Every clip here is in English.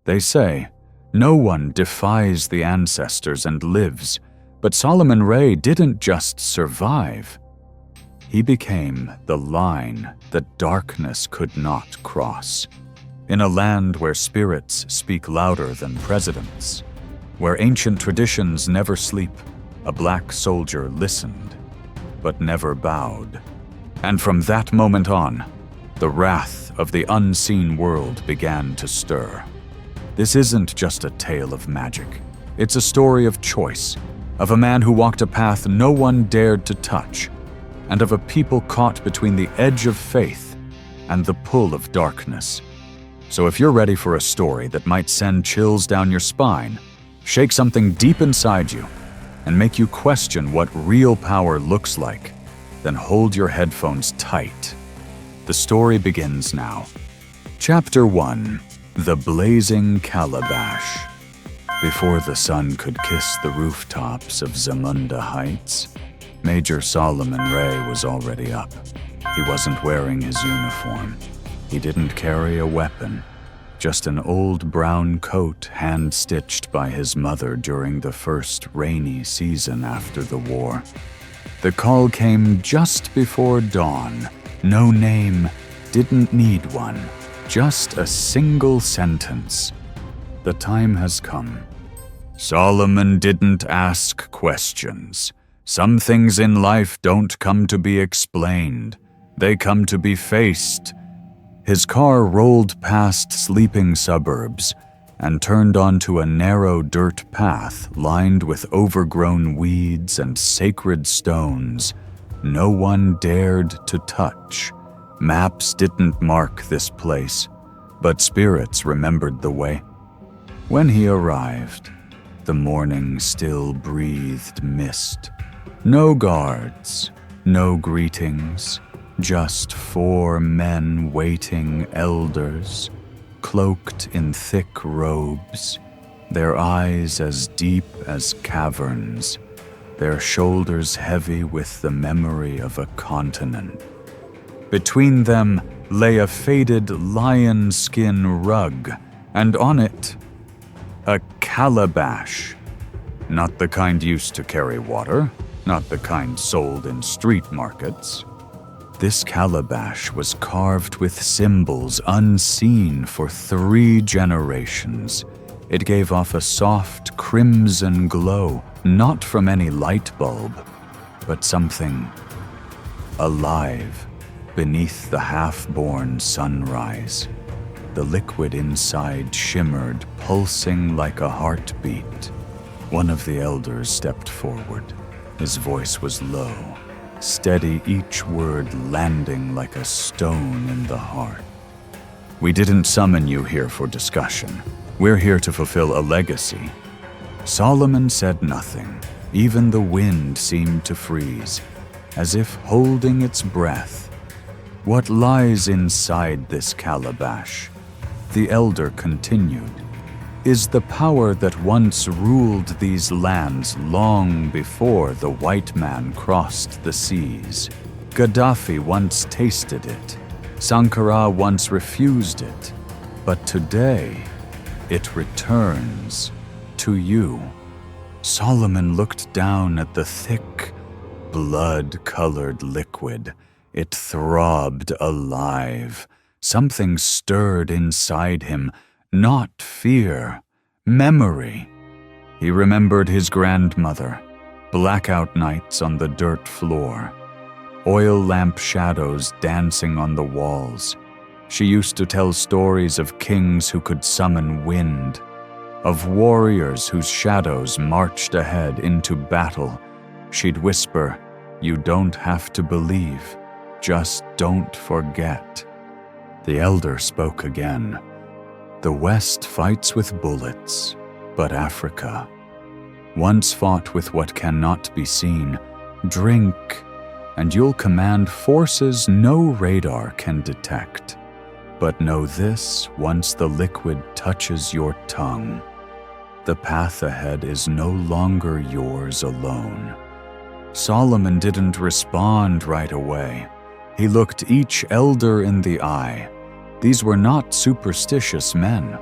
They say, no one defies the ancestors and lives, but Solomon Ray didn't just survive. He became the line that darkness could not cross. In a land where spirits speak louder than presidents, where ancient traditions never sleep, a black soldier listened, but never bowed. And from that moment on, the wrath of the unseen world began to stir. This isn't just a tale of magic. It's a story of choice, of a man who walked a path no one dared to touch, and of a people caught between the edge of faith and the pull of darkness. So if you're ready for a story that might send chills down your spine, shake something deep inside you, and make you question what real power looks like, then hold your headphones tight. The story begins now. Chapter 1. The Blazing Calabash. Before the sun could kiss the rooftops of Zamunda Heights, Major Solomon Ray was already up. He wasn't wearing his uniform. He didn't carry a weapon, just an old brown coat hand-stitched by his mother during the first rainy season after the war. The call came just before dawn. No name, didn't need one, just a single sentence. The time has come. Solomon didn't ask questions. Some things in life don't come to be explained. They come to be faced. His car rolled past sleeping suburbs and turned onto a narrow dirt path lined with overgrown weeds and sacred stones no one dared to touch. Maps didn't mark this place, but spirits remembered the way. When he arrived, the morning still breathed mist. No guards, no greetings, just 4 men waiting elders, cloaked in thick robes, their eyes as deep as caverns, their shoulders heavy with the memory of a continent. Between them lay a faded lion skin rug, and on it, a calabash. Not the kind used to carry water, not the kind sold in street markets. This calabash was carved with symbols unseen for 3 generations. It gave off a soft crimson glow, not from any light bulb, but something alive beneath the half-born sunrise. The liquid inside shimmered, pulsing like a heartbeat. One of the elders stepped forward. His voice was low, steady, each word landing like a stone in the heart. We didn't summon you here for discussion. We're here to fulfill a legacy. Solomon said nothing. Even the wind seemed to freeze, as if holding its breath. What lies inside this calabash? The elder continued, is the power that once ruled these lands long before the white man crossed the seas. Gaddafi once tasted it. Sankara once refused it. But today, it returns to you. Solomon looked down at the thick, blood-colored liquid. It throbbed alive. Something stirred inside him, not fear, memory. He remembered his grandmother, blackout nights on the dirt floor, oil lamp shadows dancing on the walls. She used to tell stories of kings who could summon wind, of warriors whose shadows marched ahead into battle. She'd whisper, "You don't have to believe, just don't forget." The elder spoke again. The West fights with bullets, but Africa once fought with what cannot be seen. Drink, and you'll command forces no radar can detect. But know this, once the liquid touches your tongue, the path ahead is no longer yours alone. Solomon didn't respond right away. He looked each elder in the eye. These were not superstitious men.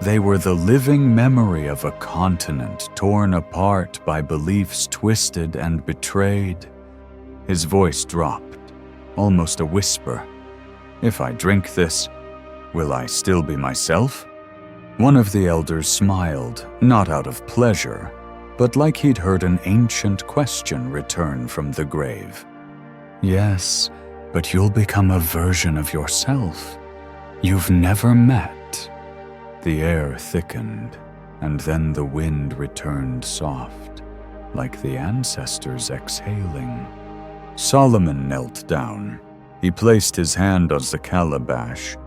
They were the living memory of a continent torn apart by beliefs twisted and betrayed. His voice dropped, almost a whisper. "If I drink this, will I still be myself?" One of the elders smiled, not out of pleasure, but like he'd heard an ancient question return from the grave. "Yes, but you'll become a version of yourself you've never met." The air thickened, and then the wind returned soft, like the ancestors exhaling. Solomon knelt down. He placed his hand on the calabash.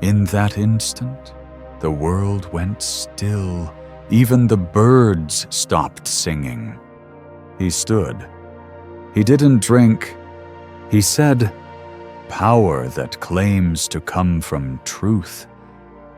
In that instant, the world went still. Even the birds stopped singing. He stood. He didn't drink. He said, "Power that claims to come from truth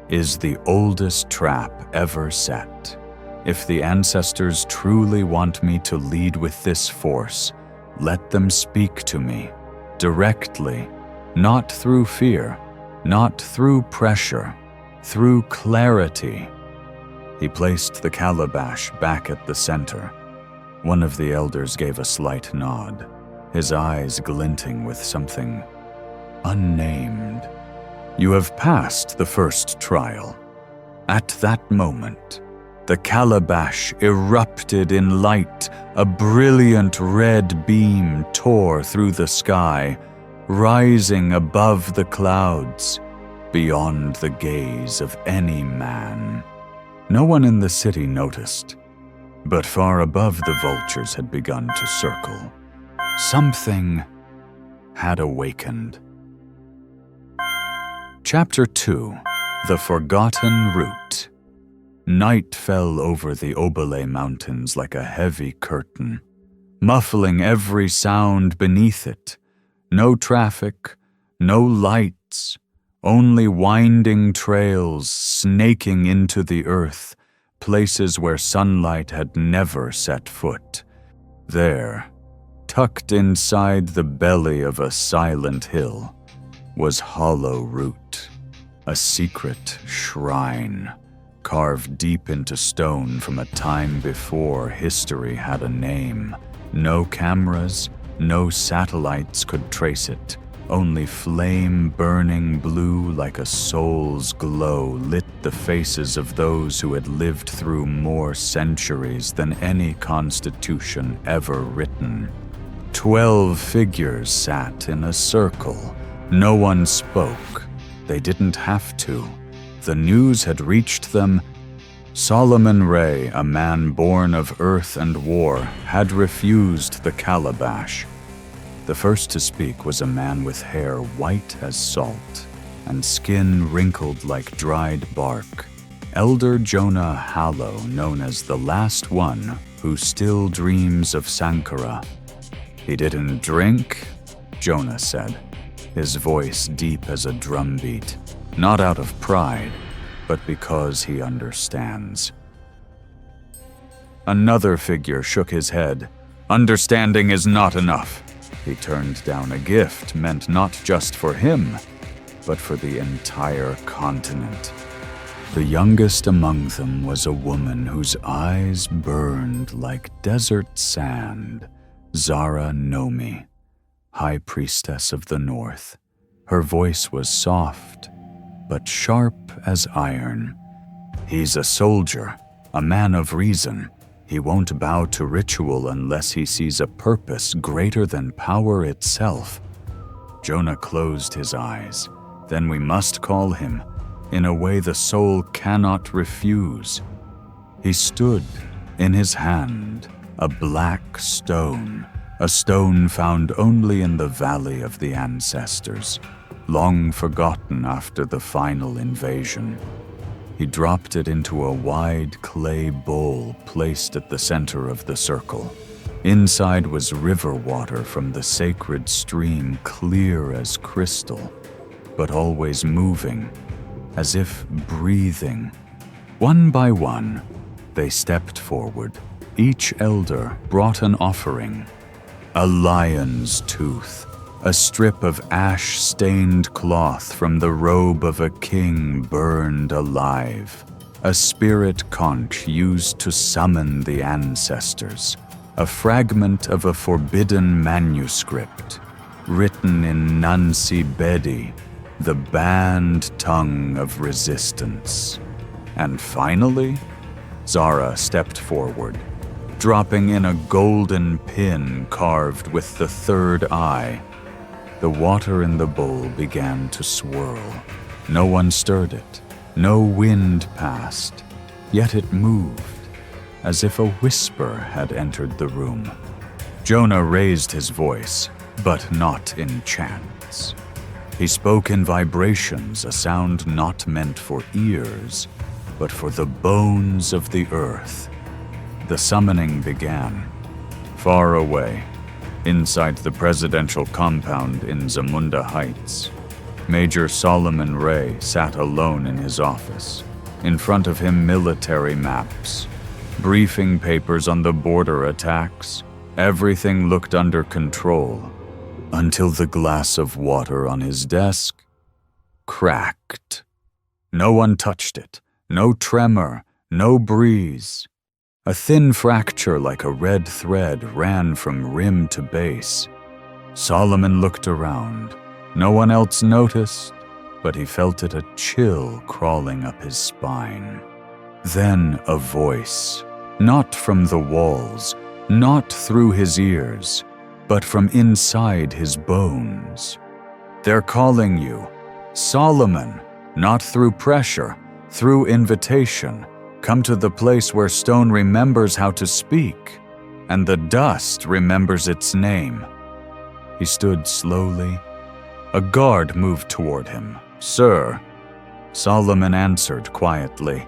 is the oldest trap ever set. If the ancestors truly want me to lead with this force, let them speak to me directly, not through fear, not through pressure, through clarity." He placed the calabash back at the center. One of the elders gave a slight nod, his eyes glinting with something unnamed. "You have passed the first trial." At that moment, the calabash erupted in light. A brilliant red beam tore through the sky, rising above the clouds, beyond the gaze of any man. No one in the city noticed, but far above the vultures had begun to circle. Something had awakened. Chapter 2. The Forgotten Route. Night fell over the Obele Mountains like a heavy curtain, muffling every sound beneath it. No traffic, no lights, only winding trails snaking into the earth, places where sunlight had never set foot. There, tucked inside the belly of a silent hill, was Hollow Root, a secret shrine carved deep into stone from a time before history had a name. No cameras, no satellites could trace it. Only flame burning blue like a soul's glow lit the faces of those who had lived through more centuries than any constitution ever written. 12 figures sat in a circle. No one spoke. They didn't have to. The news had reached them. Solomon Ray, a man born of earth and war, had refused the calabash. The first to speak was a man with hair white as salt and skin wrinkled like dried bark. Elder Jonah Hallow, known as the Last One, who still dreams of Sankara. "He didn't drink," Jonah said, his voice deep as a drumbeat, not out of pride, but because he understands. Another figure shook his head. "Understanding is not enough." He turned down a gift meant not just for him, but for the entire continent. The youngest among them was a woman whose eyes burned like desert sand, Zara Nomi, High Priestess of the North. Her voice was soft, but sharp as iron. "He's a soldier, a man of reason. He won't bow to ritual unless he sees a purpose greater than power itself." Jonah closed his eyes. "Then we must call him, in a way the soul cannot refuse." He stood, in his hand, a black stone, a stone found only in the Valley of the Ancestors, long forgotten after the final invasion. He dropped it into a wide clay bowl placed at the center of the circle. Inside was river water from the sacred stream, clear as crystal, but always moving, as if breathing. One by one, they stepped forward. Each elder brought an offering: a lion's tooth, a strip of ash-stained cloth from the robe of a king burned alive, a spirit conch used to summon the ancestors, a fragment of a forbidden manuscript, written in Nancy Bedi, the banned tongue of resistance. And finally, Zara stepped forward, dropping in a golden pin carved with the third eye. The water in the bowl began to swirl. No one stirred it. No wind passed. Yet it moved, as if a whisper had entered the room. Jonah raised his voice, but not in chants. He spoke in vibrations, a sound not meant for ears, but for the bones of the earth. The summoning began. Far away, inside the presidential compound in Zamunda Heights, Major Solomon Ray sat alone in his office. In front of him, military maps, briefing papers on the border attacks. Everything looked under control, until the glass of water on his desk cracked. No one touched it. No tremor, no breeze. A thin fracture like a red thread ran from rim to base. Solomon looked around. No one else noticed, but he felt it a chill crawling up his spine. Then a voice, not from the walls, not through his ears, but from inside his bones. They're calling you, Solomon, not through pressure, through invitation. Come to the place where stone remembers how to speak, and the dust remembers its name. He stood slowly. A guard moved toward him. "Sir," Solomon answered quietly.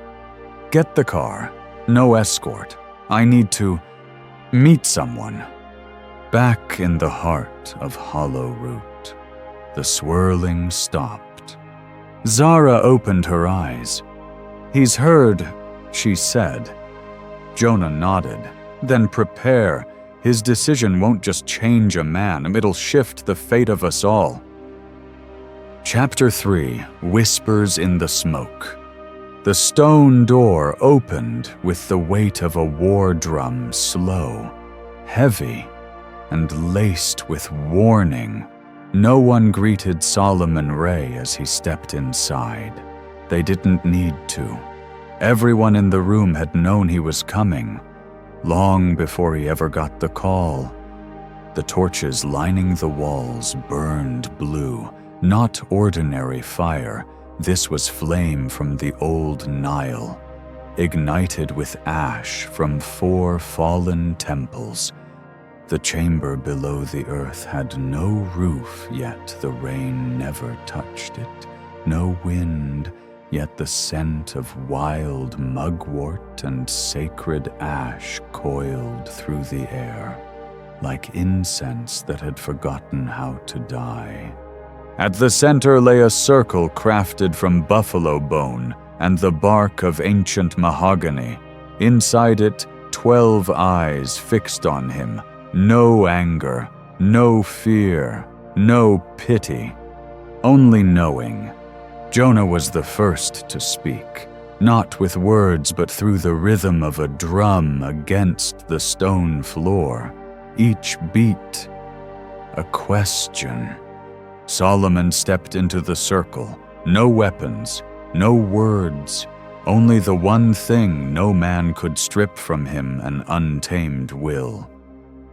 "Get the car. No escort. I need to meet someone." Back in the heart of Hollow Root, the swirling stopped. Zara opened her eyes. "He's heard," she said. Jonah nodded. "Then prepare. His decision won't just change a man, it'll shift the fate of us all." Chapter 3: Whispers in the Smoke. The stone door opened with the weight of a war drum, slow, heavy, and laced with warning. No one greeted Solomon Ray as he stepped inside. They didn't need to. Everyone in the room had known he was coming, long before he ever got the call. The torches lining the walls burned blue, not ordinary fire. This was flame from the old Nile, ignited with ash from 4 fallen temples. The chamber below the earth had no roof, yet the rain never touched it. No wind, yet the scent of wild mugwort and sacred ash coiled through the air, like incense that had forgotten how to die. At the center lay a circle crafted from buffalo bone and the bark of ancient mahogany. Inside it, 12 eyes fixed on him. No anger, no fear, no pity, only knowing. Jonah was the first to speak, not with words but through the rhythm of a drum against the stone floor. Each beat, a question. Solomon stepped into the circle. No weapons, no words, only the one thing no man could strip from him, an untamed will.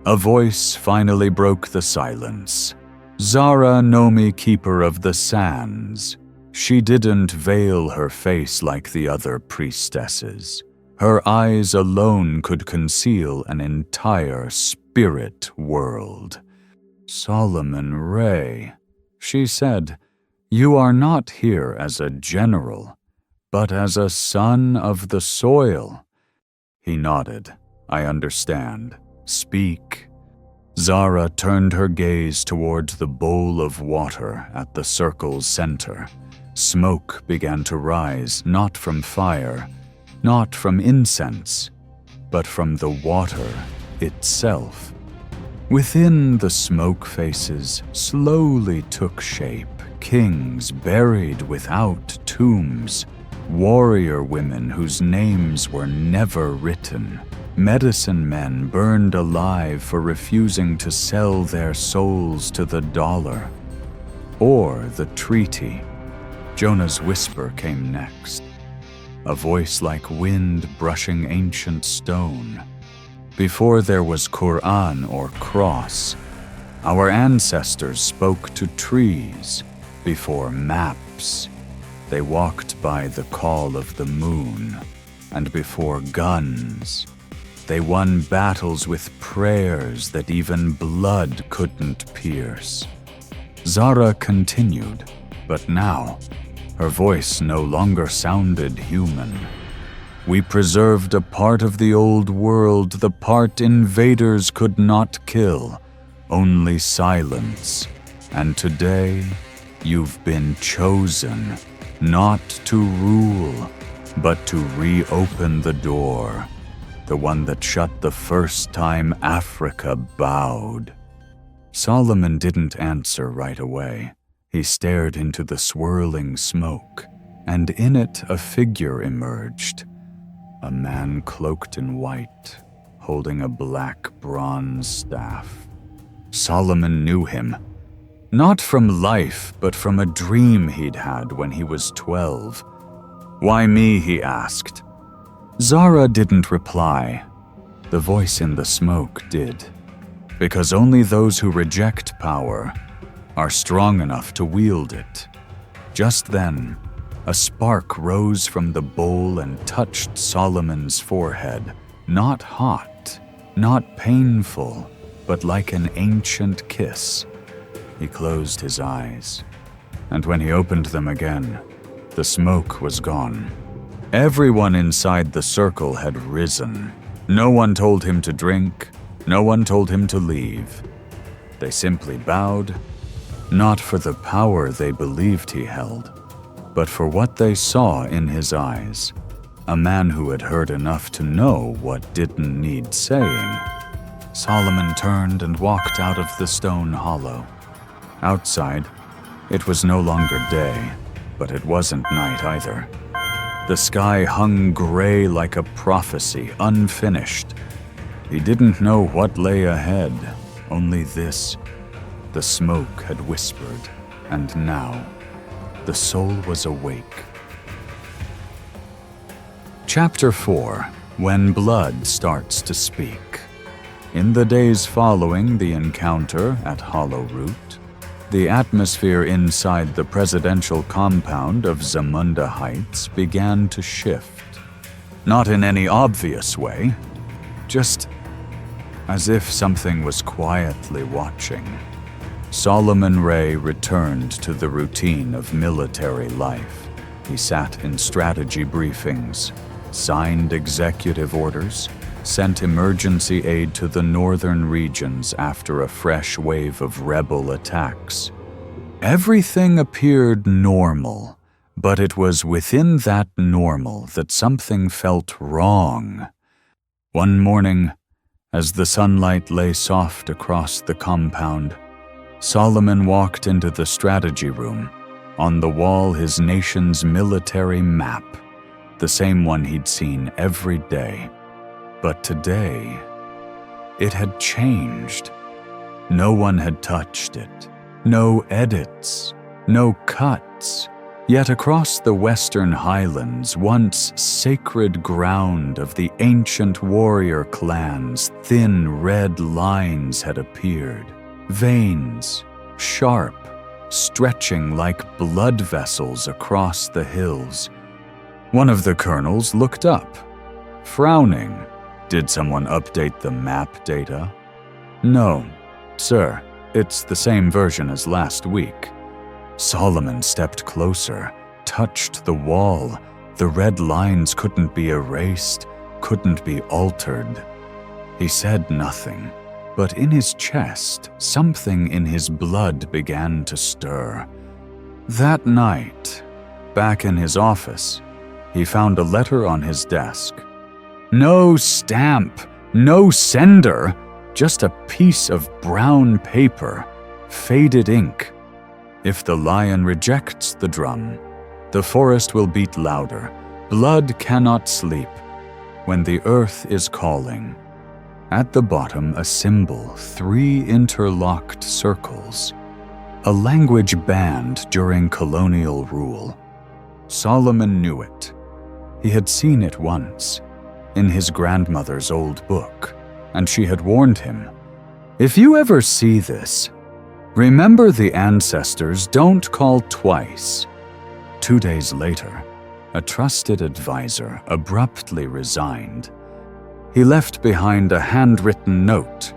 A voice finally broke the silence. "Zara Nomi, keeper of the sands." She didn't veil her face like the other priestesses. Her eyes alone could conceal an entire spirit world. "Solomon Ray," she said, "you are not here as a general, but as a son of the soil." He nodded. "I understand. Speak." Zara turned her gaze towards the bowl of water at the circle's center. Smoke began to rise, not from fire, not from incense, but from the water itself. Within, the smoke faces slowly took shape, kings buried without tombs, warrior women whose names were never written, medicine men burned alive for refusing to sell their souls to the dollar, or the treaty. Jonah's whisper came next, a voice like wind brushing ancient stone. Before there was Quran or cross, our ancestors spoke to trees. Before maps, they walked by the call of the moon. And before guns, they won battles with prayers that even blood couldn't pierce. Zara continued, but now her voice no longer sounded human. We preserved a part of the old world, the part invaders could not kill, only silence. And today, you've been chosen, not to rule, but to reopen the door, the one that shut the first time Africa bowed. Solomon didn't answer right away. He stared into the swirling smoke, and in it a figure emerged, a man cloaked in white, holding a black bronze staff. Solomon knew him, not from life, but from a dream he'd had when he was 12. "Why me?" he asked. Zara didn't reply. The voice in the smoke did, because only those who reject power are strong enough to wield it. Just then, a spark rose from the bowl and touched Solomon's forehead, not hot, not painful, but like an ancient kiss. He closed his eyes, and when he opened them again, the smoke was gone. Everyone inside the circle had risen. No one told him to drink, no one told him to leave. They simply bowed, not for the power they believed he held, but for what they saw in his eyes, a man who had heard enough to know what didn't need saying. Solomon turned and walked out of the stone hollow. Outside, it was no longer day, but it wasn't night either. The sky hung gray like a prophecy, unfinished. He didn't know what lay ahead, only this. The smoke had whispered, and now the soul was awake. Chapter 4. When Blood Starts to Speak. In the days following the encounter at Rewrote, the atmosphere inside the presidential compound of Zamunda Heights began to shift. Not in any obvious way, just as if something was quietly watching. Solomon Ray returned to the routine of military life. He sat in strategy briefings, signed executive orders, sent emergency aid to the northern regions after a fresh wave of rebel attacks. Everything appeared normal, but it was within that normal that something felt wrong. One morning, as the sunlight lay soft across the compound, Solomon walked into the strategy room. On the wall, his nation's military map, the same one he'd seen every day. But today, it had changed. No one had touched it. No edits, no cuts. Yet across the western highlands, once sacred ground of the ancient warrior clans, thin red lines had appeared. Veins, sharp, stretching like blood vessels across the hills. One of the colonels looked up, frowning. Did someone update the map data? No, sir, it's the same version as last week. Solomon stepped closer, touched the wall. The red lines couldn't be erased, couldn't be altered. He said nothing, but in his chest, something in his blood began to stir. That night, back in his office, he found a letter on his desk. No stamp, no sender, just a piece of brown paper, faded ink. If the lion rejects the drum, the forest will beat louder, Blood cannot sleep when the earth is calling. At the bottom, a symbol, 3 interlocked circles. A language banned during colonial rule. Solomon knew it. He had seen it once, in his grandmother's old book, and she had warned him, "If you ever see this, remember the ancestors don't call twice." 2 days later, a trusted advisor abruptly resigned. He left behind a handwritten note.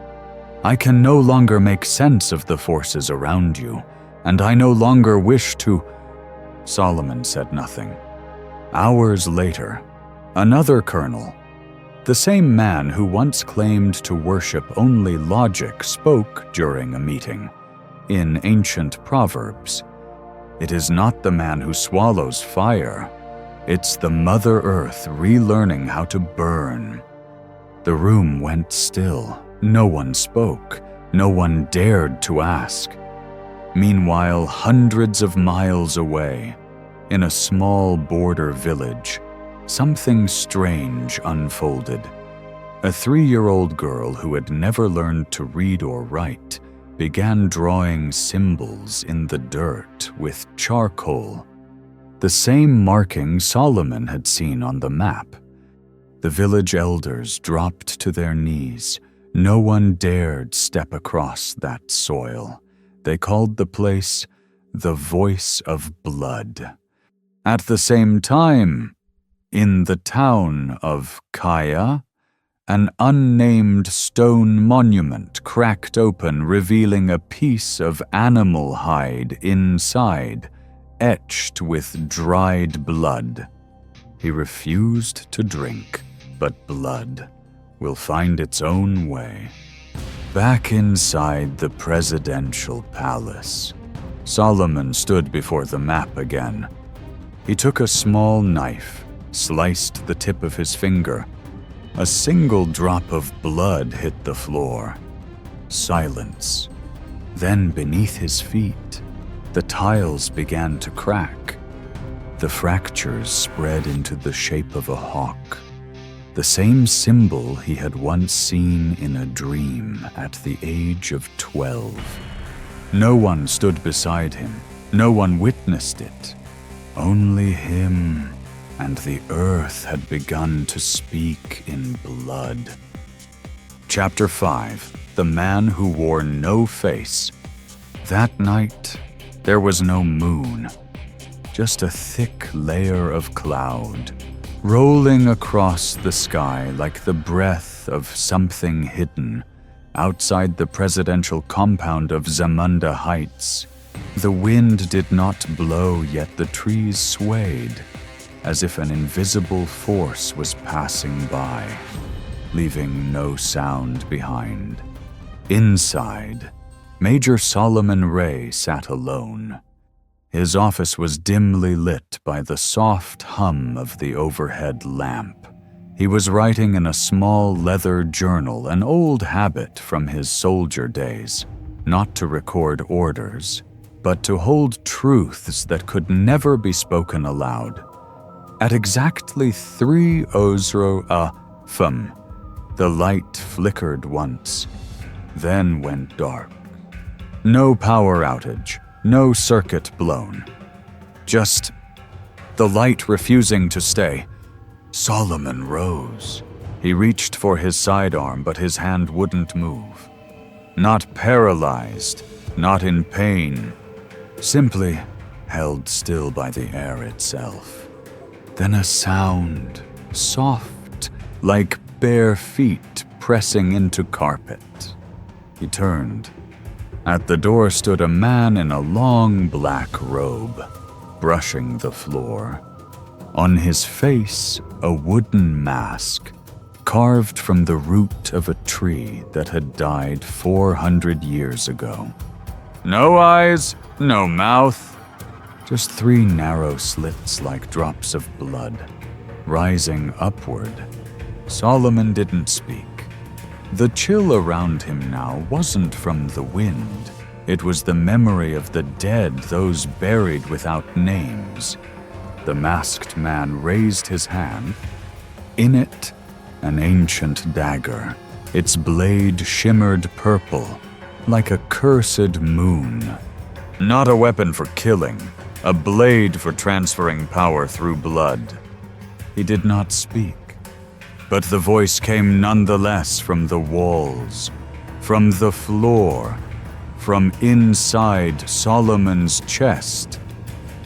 "I can no longer make sense of the forces around you, and I no longer wish to—" Solomon said nothing. Hours later, another colonel, the same man who once claimed to worship only logic, spoke during a meeting. In ancient proverbs, "It is not the man who swallows fire, it's the Mother Earth relearning how to burn." The room went still. No one spoke. No one dared to ask. Meanwhile, hundreds of miles away, in a small border village, something strange unfolded. A 3-year-old girl who had never learned to read or write began drawing symbols in the dirt with charcoal. The same marking Solomon had seen on the map. The village elders dropped to their knees. No one dared step across that soil. They called the place the Voice of Blood. At the same time, in the town of Kaya, an unnamed stone monument cracked open, revealing a piece of animal hide inside, etched with dried blood. He refused to drink, but blood will find its own way. Back inside the presidential palace, Solomon stood before the map again. He took a small knife, sliced the tip of his finger. A single drop of blood hit the floor. Silence. Then beneath his feet, the tiles began to crack. The fractures spread into the shape of a hawk. The same symbol he had once seen in a dream at the age of 12. No one stood beside him. No one witnessed it. Only him, and the earth had begun to speak in blood. Chapter 5. The Man Who Wore No Face. That night, there was no moon, just a thick layer of cloud, rolling across the sky like the breath of something hidden, outside the presidential compound of Zamunda Heights. The wind did not blow, yet the trees swayed, as if an invisible force was passing by, leaving no sound behind. Inside, Major Solomon Ray sat alone. His office was dimly lit by the soft hum of the overhead lamp. He was writing in a small leather journal, an old habit from his soldier days, not to record orders, but to hold truths that could never be spoken aloud. At exactly 3 Ozro Fum, the light flickered once, then went dark. No power outage, no circuit blown. Just the light refusing to stay. Solomon rose. He reached for his sidearm, but his hand wouldn't move. Not paralyzed, not in pain, simply held still by the air itself. Then a sound, soft, like bare feet pressing into carpet. He turned. At the door stood a man in a long black robe, brushing the floor. On his face, a wooden mask, carved from the root of a tree that had died 400 years ago. No eyes, no mouth, just 3 narrow slits like drops of blood, rising upward. Solomon didn't speak. The chill around him now wasn't from the wind. It was the memory of the dead, those buried without names. The masked man raised his hand. In it, an ancient dagger. Its blade shimmered purple, like a cursed moon. Not a weapon for killing, a blade for transferring power through blood. He did not speak, but the voice came nonetheless from the walls, from the floor, from inside Solomon's chest.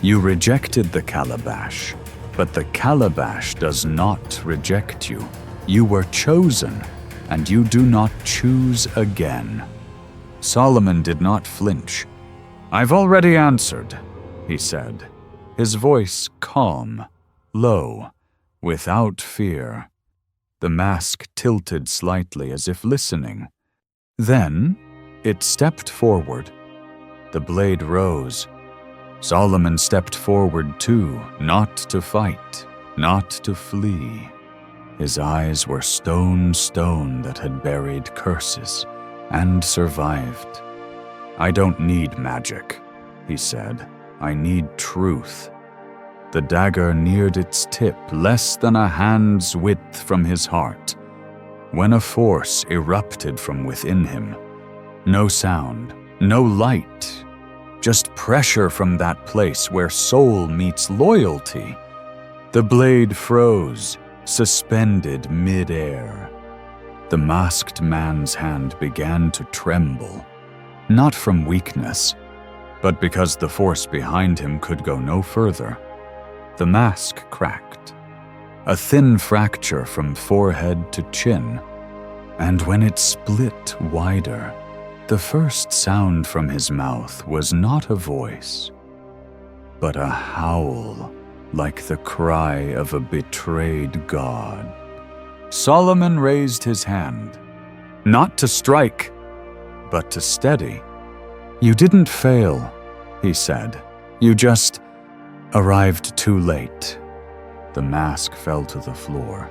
You rejected the Calabash, but the Calabash does not reject you. You were chosen, and you do not choose again. Solomon did not flinch. "I've already answered," he said, his voice calm, low, without fear. The mask tilted slightly as if listening. Then it stepped forward. The blade rose. Solomon stepped forward too, not to fight, not to flee. His eyes were stone that had buried curses and survived. "I don't need magic," he said. "I need truth." The dagger neared its tip less than a hand's width from his heart, when a force erupted from within him. No sound, no light, just pressure from that place where soul meets loyalty. The blade froze, suspended mid-air. The masked man's hand began to tremble, not from weakness, but because the force behind him could go no further. The mask cracked, a thin fracture from forehead to chin, and when it split wider, the first sound from his mouth was not a voice, but a howl, like the cry of a betrayed god. Solomon raised his hand, not to strike, but to steady. "You didn't fail," he said. "You just arrived too late." The mask fell to the floor,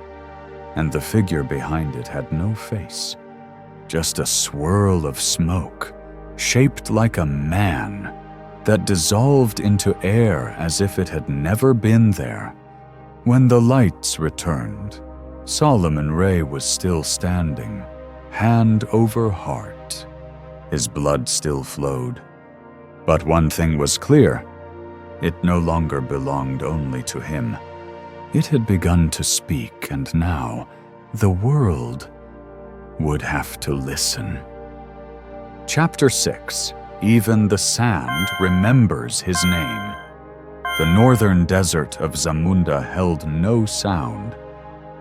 and the figure behind it had no face. Just a swirl of smoke, shaped like a man, that dissolved into air as if it had never been there. When the lights returned, Solomon Ray was still standing, hand over heart. His blood still flowed. But one thing was clear. It no longer belonged only to him. It had begun to speak, and now the world would have to listen. Chapter 6. Even the sand remembers his name. The northern desert of Zamunda held no sound.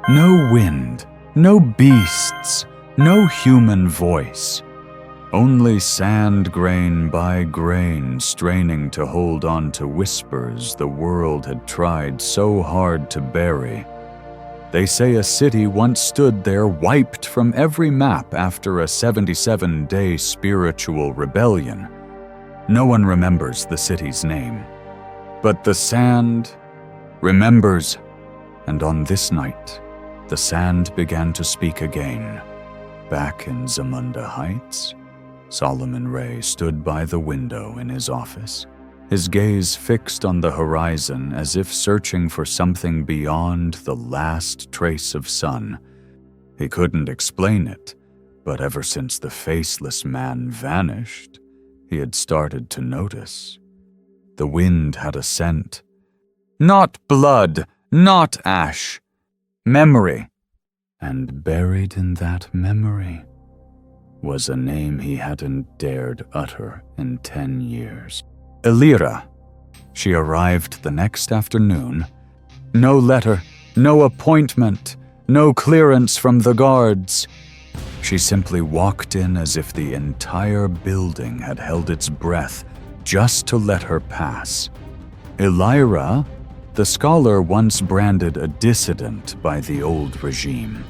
No wind, no beasts, no human voice. Only sand grain by grain straining to hold on to whispers the world had tried so hard to bury. They say a city once stood there wiped from every map after a 77-day spiritual rebellion. No one remembers the city's name. But the sand remembers, and on this night, the sand began to speak again. Back in Zamunda Heights, Solomon Ray stood by the window in his office, his gaze fixed on the horizon as if searching for something beyond the last trace of sun. He couldn't explain it, but ever since the faceless man vanished, he had started to notice. The wind had a scent. Not blood, not ash. Memory. And buried in that memory was a name he hadn't dared utter in 10 years. Elira. She arrived the next afternoon. No letter, no appointment, no clearance from the guards. She simply walked in as if the entire building had held its breath just to let her pass. Elira, the scholar once branded a dissident by the old regime,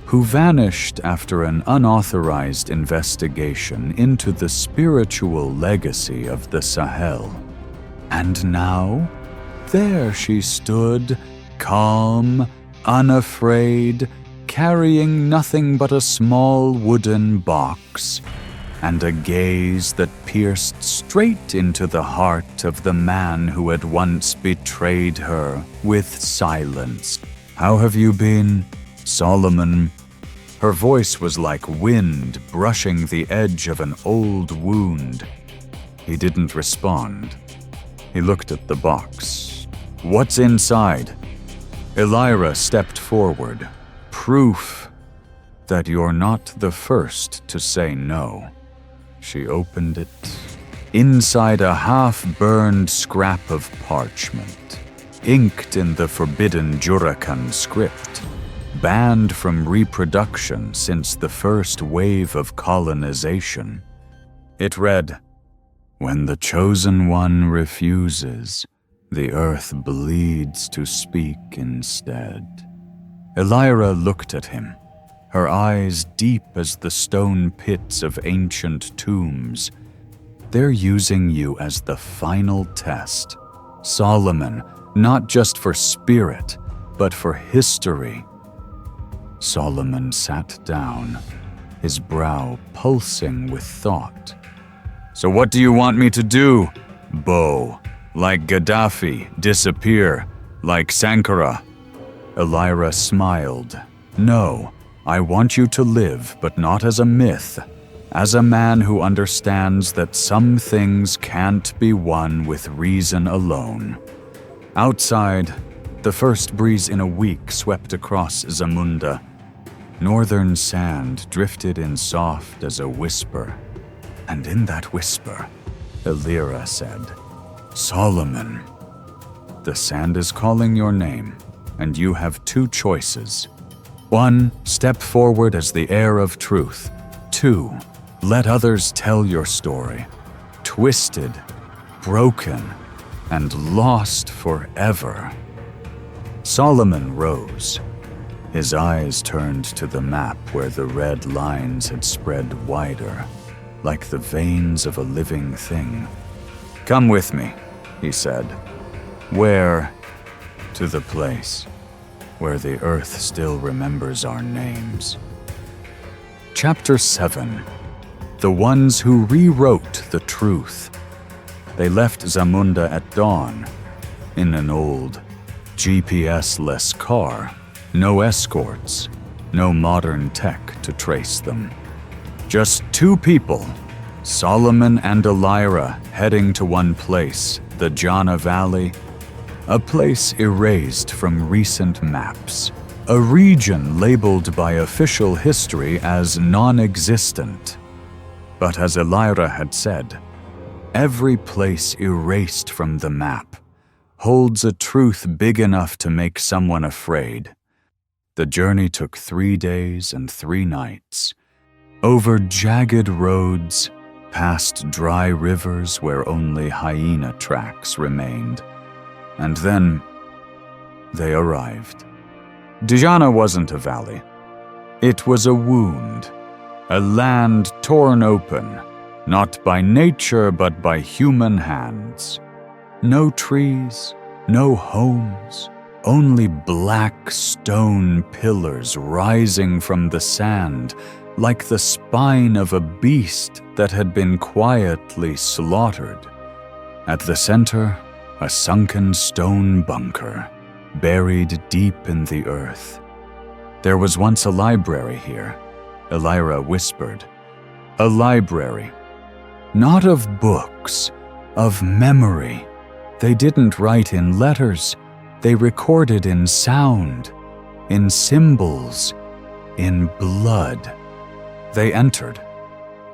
who vanished after an unauthorized investigation into the spiritual legacy of the Sahel. And now, there she stood, calm, unafraid, carrying nothing but a small wooden box. and a gaze that pierced straight into the heart of the man who had once betrayed her with silence. "How have you been, Solomon?" Her voice was like wind brushing the edge of an old wound. He didn't respond. He looked at the box. "What's inside?" Elira stepped forward. "Proof that you're not the first to say no." She opened it. Inside a half-burned scrap of parchment, inked in the forbidden Jurakan script, banned from reproduction since the first wave of colonization. It read, "When the chosen one refuses, the earth bleeds to speak instead." Elira looked at him, her eyes deep as the stone pits of ancient tombs. "They're using you as the final test, Solomon, not just for spirit, but for history." Solomon sat down, his brow pulsing with thought. "So what do you want me to do? Bo, like Gaddafi, disappear, like Sankara?" Elira smiled. "No, I want you to live, but not as a myth, as a man who understands that some things can't be won with reason alone." Outside, the first breeze in a week swept across Zamunda. Northern sand drifted in soft as a whisper. And in that whisper, Elira said, "Solomon, the sand is calling your name, and you have two choices. 1, step forward as the heir of truth. 2, let others tell your story, twisted, broken, and lost forever." Solomon rose. His eyes turned to the map where the red lines had spread wider, like the veins of a living thing. "Come with me," he said. "Where?" "To the place where the earth still remembers our names." Chapter 7. The Ones Who Rewrote the Truth. They left Zamunda at dawn, in an old, GPS-less car. No escorts, no modern tech to trace them. Just two people, Solomon and Elira, heading to one place, the Jana Valley, a place erased from recent maps, a region labeled by official history as non-existent. But as Elira had said, every place erased from the map holds a truth big enough to make someone afraid. The journey took 3 days and 3 nights, over jagged roads, past dry rivers where only hyena tracks remained. And then they arrived. Djana wasn't a valley. It was a wound, a land torn open, not by nature but by human hands. No trees, no homes, only black stone pillars rising from the sand, like the spine of a beast that had been quietly slaughtered. At the center, a sunken stone bunker, buried deep in the earth. "There was once a library here," Elira whispered. "A library. Not of books, of memory. They didn't write in letters. They recorded in sound, in symbols, in blood." They entered.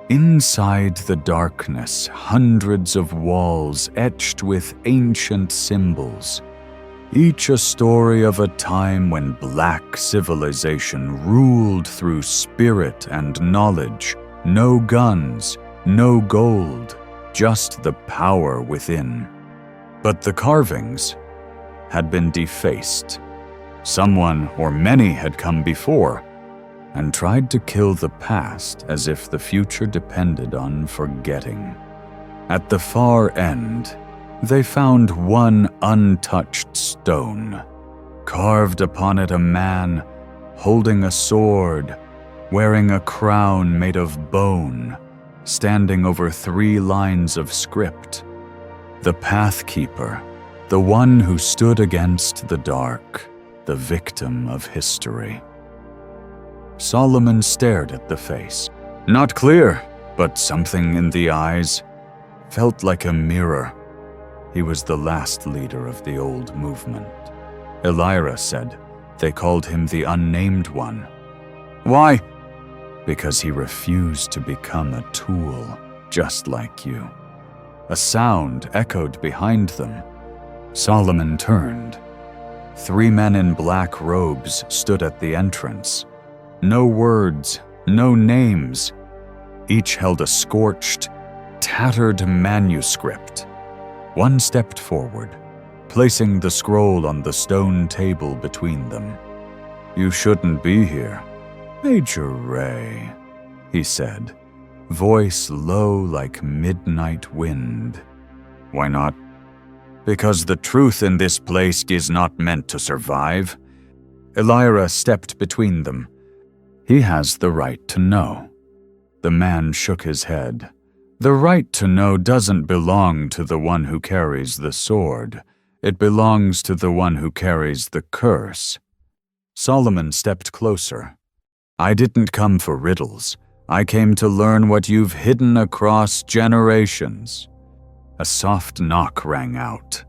Inside the darkness, hundreds of walls etched with ancient symbols, each a story of a time when black civilization ruled through spirit and knowledge. No guns, no gold, just the power within. But the carvings had been defaced. Someone or many had come before and tried to kill the past as if the future depended on forgetting. At the far end, they found one untouched stone. Carved upon it a man, holding a sword, wearing a crown made of bone, standing over 3 lines of script. The Pathkeeper, the one who stood against the dark, the victim of history. Solomon stared at the face. Not clear, but something in the eyes felt like a mirror. He was the last leader of the old movement. Elira said they called him the Unnamed One. Why? Because he refused to become a tool, just like you. A sound echoed behind them. Solomon turned. 3 men in black robes stood at the entrance. No words, no names. Each held a scorched, tattered manuscript. One stepped forward, placing the scroll on the stone table between them. You shouldn't be here, Major Ray, he said, voice low like midnight wind. Why not? Because the truth in this place is not meant to survive. Elira stepped between them. He has the right to know. The man shook his head. The right to know doesn't belong to the one who carries the sword. It belongs to the one who carries the curse. Solomon stepped closer. I didn't come for riddles. I came to learn what you've hidden across generations. A soft knock rang out.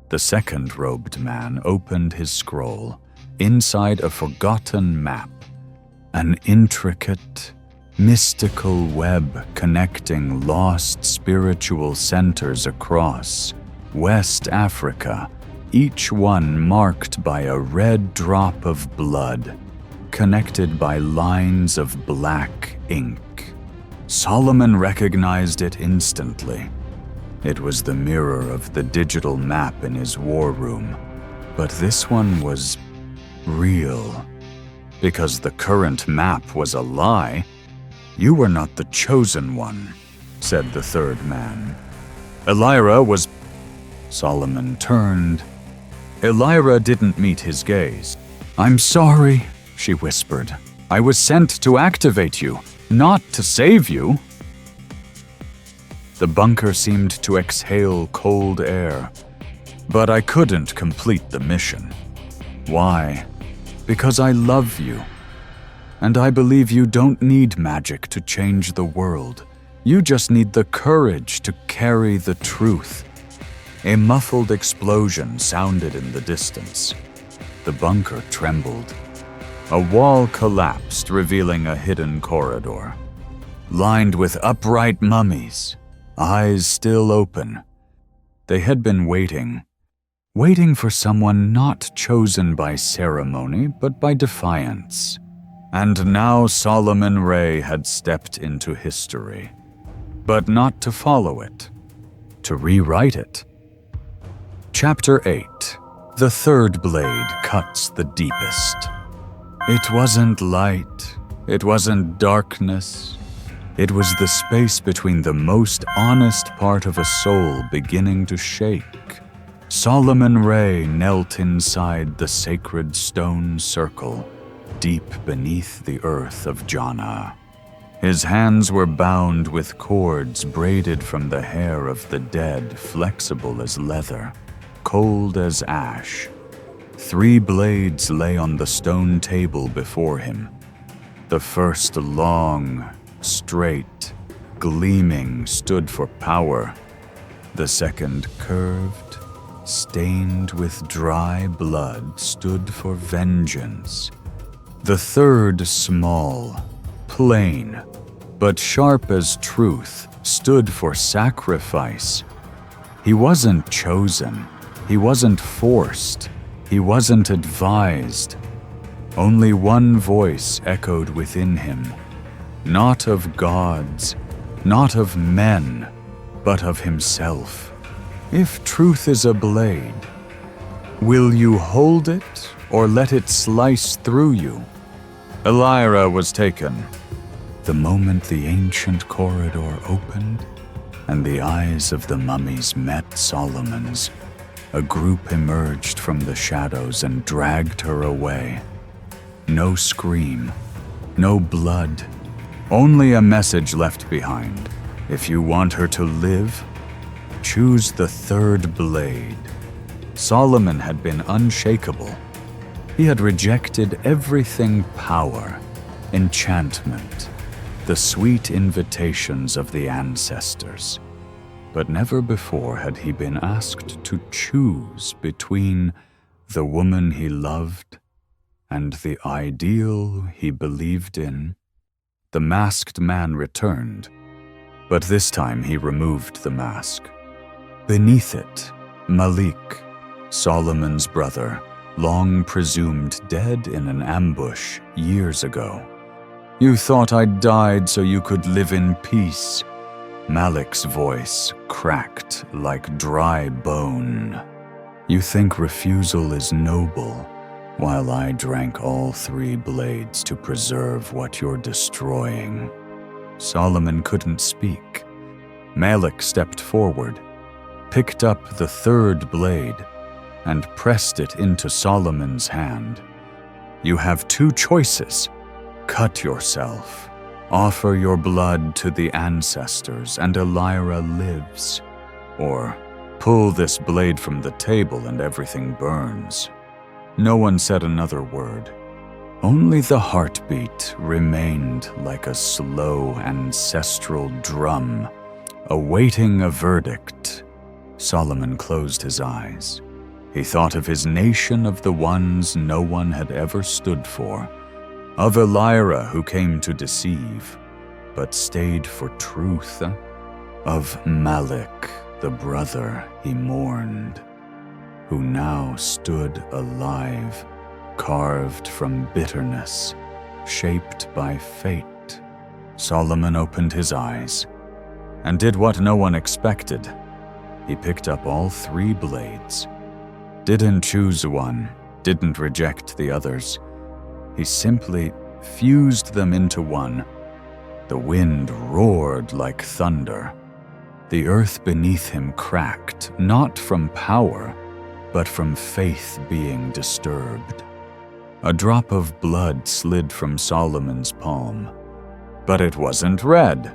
The second-robed man opened his scroll. Inside a forgotten map. An intricate, mystical web connecting lost spiritual centers across West Africa, each one marked by a red drop of blood, connected by lines of black ink. Solomon recognized it instantly. It was the mirror of the digital map in his war room, but this one was real. Because the current map was a lie, you were not the chosen one, said the third man. Elira was... Solomon turned. Elira didn't meet his gaze. I'm sorry, she whispered. I was sent to activate you, not to save you. The bunker seemed to exhale cold air, but I couldn't complete the mission. Why? Because I love you. And I believe you don't need magic to change the world. You just need the courage to carry the truth. A muffled explosion sounded in the distance. The bunker trembled. A wall collapsed, revealing a hidden corridor. Lined with upright mummies, eyes still open. They had been waiting for someone not chosen by ceremony, but by defiance. And now Solomon Ray had stepped into history. But not to follow it, to rewrite it. Chapter 8. The third blade cuts the deepest. It wasn't light, it wasn't darkness. It was the space between the most honest part of a soul beginning to shake. Solomon Ray knelt inside the sacred stone circle, deep beneath the earth of Jannah. His hands were bound with cords braided from the hair of the dead, flexible as leather, cold as ash. 3 blades lay on the stone table before him. The first long, straight, gleaming stood for power. The second curved, stained with dry blood, stood for vengeance. The third, small, plain, but sharp as truth, stood for sacrifice. He wasn't chosen. He wasn't forced. He wasn't advised. Only one voice echoed within him, not of gods, not of men, but of himself. If truth is a blade, will you hold it or let it slice through you? Elira was taken. The moment the ancient corridor opened and the eyes of the mummies met Solomon's, a group emerged from the shadows and dragged her away. No scream, no blood, Only a message left behind. If you want her to live, choose the third blade. Solomon had been unshakable. He had rejected everything power, enchantment, the sweet invitations of the ancestors. But never before had he been asked to choose between the woman he loved and the ideal he believed in. The masked man returned, but this time he removed the mask. Beneath it, Malik, Solomon's brother, long presumed dead in an ambush years ago. "You thought I died so you could live in peace." Malik's voice cracked like dry bone. "You think refusal is noble, while I drank all 3 blades to preserve what you're destroying." Solomon couldn't speak. Malik stepped forward, picked up the 3rd blade, and pressed it into Solomon's hand. "You have 2 choices. Cut yourself. Offer your blood to the ancestors and Elira lives. Or pull this blade from the table and everything burns." No one said another word. Only the heartbeat remained like a slow ancestral drum, awaiting a verdict. Solomon closed his eyes. He thought of his nation, of the ones no one had ever stood for, of Elira who came to deceive, but stayed for truth, of Malik, the brother he mourned, who now stood alive, carved from bitterness, shaped by fate. Solomon opened his eyes and did what no one expected. He picked up all 3 blades. Didn't choose one, didn't reject the others. He simply fused them into one. The wind roared like thunder. The earth beneath him cracked, not from power, but from faith being disturbed. A drop of blood slid from Solomon's palm. But it wasn't red.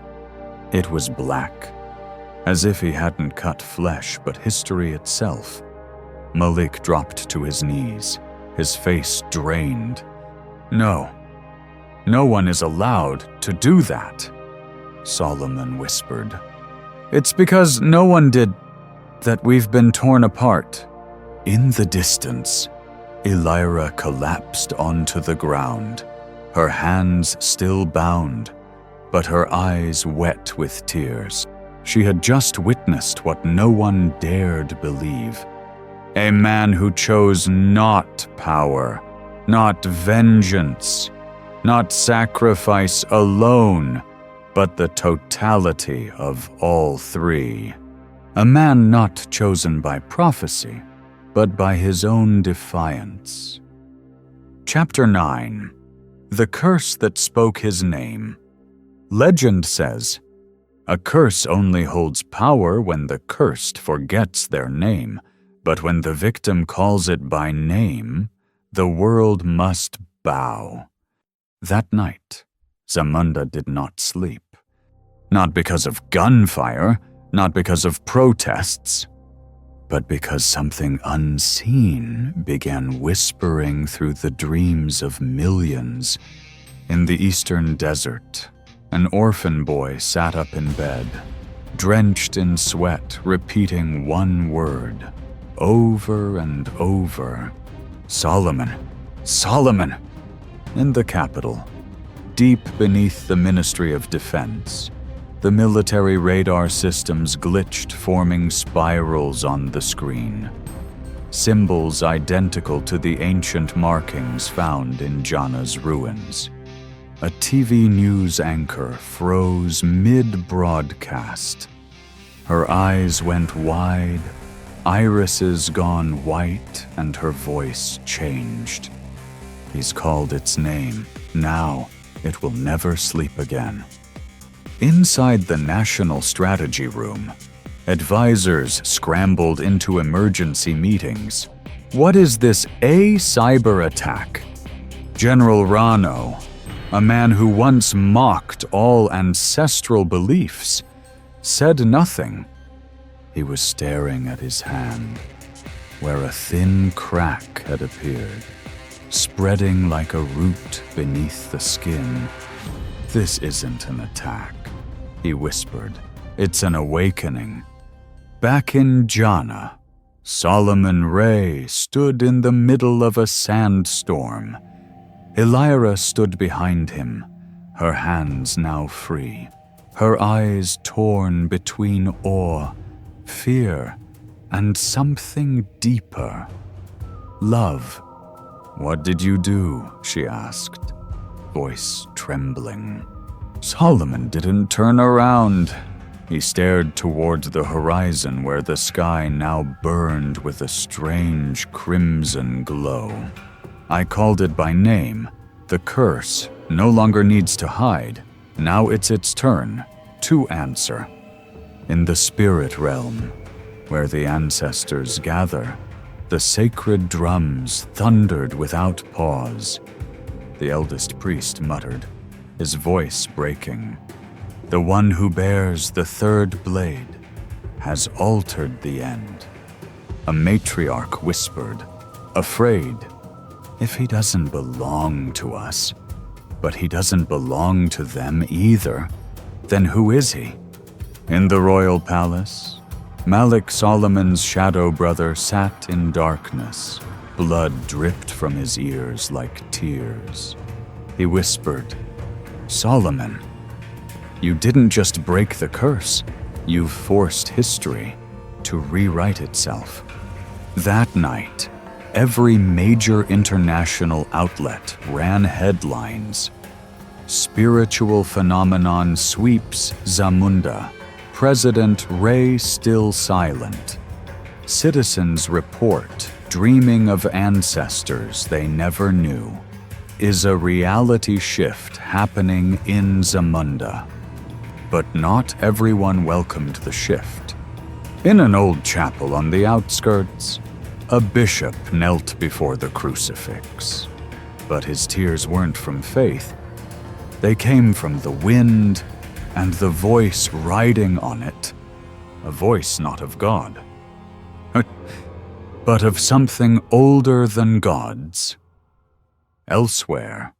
It was black, as if he hadn't cut flesh but history itself. Malik dropped to his knees, his face drained. "No, no one is allowed to do that," Solomon whispered. "It's because no one did that we've been torn apart." In the distance, Elira collapsed onto the ground, her hands still bound, but her eyes wet with tears. She had just witnessed what no one dared believe. A man who chose not power, not vengeance, not sacrifice alone, but the totality of all 3. A man not chosen by prophecy, but by his own defiance. Chapter 9. The Curse That Spoke His Name. Legend says, "A curse only holds power when the cursed forgets their name, but when the victim calls it by name, the world must bow." That night, Zamunda did not sleep. Not because of gunfire, not because of protests, but because something unseen began whispering through the dreams of millions. In the eastern desert, an orphan boy sat up in bed, drenched in sweat, repeating one word, over and over. "Solomon! Solomon!" In the capital, deep beneath the Ministry of Defense, the military radar systems glitched, forming spirals on the screen. Symbols identical to the ancient markings found in Jana's ruins. A TV news anchor froze mid-broadcast. Her eyes went wide, irises gone white, and her voice changed. He's called its name. Now it will never sleep again. Inside the National Strategy Room, advisors scrambled into emergency meetings. What is this cyber attack? General Rano, A man who once mocked all ancestral beliefs, said nothing. He was staring at his hand, where a thin crack had appeared, spreading like a root beneath the skin. "This isn't an attack," he whispered. "It's an awakening." Back in Jana, Solomon Ray stood in the middle of a sandstorm. Elira stood behind him, her hands now free, her eyes torn between awe, fear, and something deeper. "Love, what did you do?" she asked, voice trembling. Solomon didn't turn around. He stared toward the horizon where the sky now burned with a strange crimson glow. "I called it by name. The curse no longer needs to hide. Now it's its turn to answer. In the spirit realm, where the ancestors gather, the sacred drums thundered without pause. The eldest priest muttered, his voice breaking. "The one who bears the third blade has altered the end." A matriarch whispered, afraid. "If he doesn't belong to us, but he doesn't belong to them either, then who is he?" In the royal palace, Malik Solomon's shadow brother sat in darkness. Blood dripped from his ears like tears. He whispered, "Solomon, you didn't just break the curse, you've forced history to rewrite itself." That night, every major international outlet ran headlines. "Spiritual phenomenon sweeps Zamunda. President Ray still silent. Citizens report dreaming of ancestors they never knew. Is a reality shift happening in Zamunda?" But not everyone welcomed the shift. In an old chapel on the outskirts, a bishop knelt before the crucifix. But his tears weren't from faith. They came from the wind and the voice riding on it. A voice not of God, but of something older than gods. Elsewhere,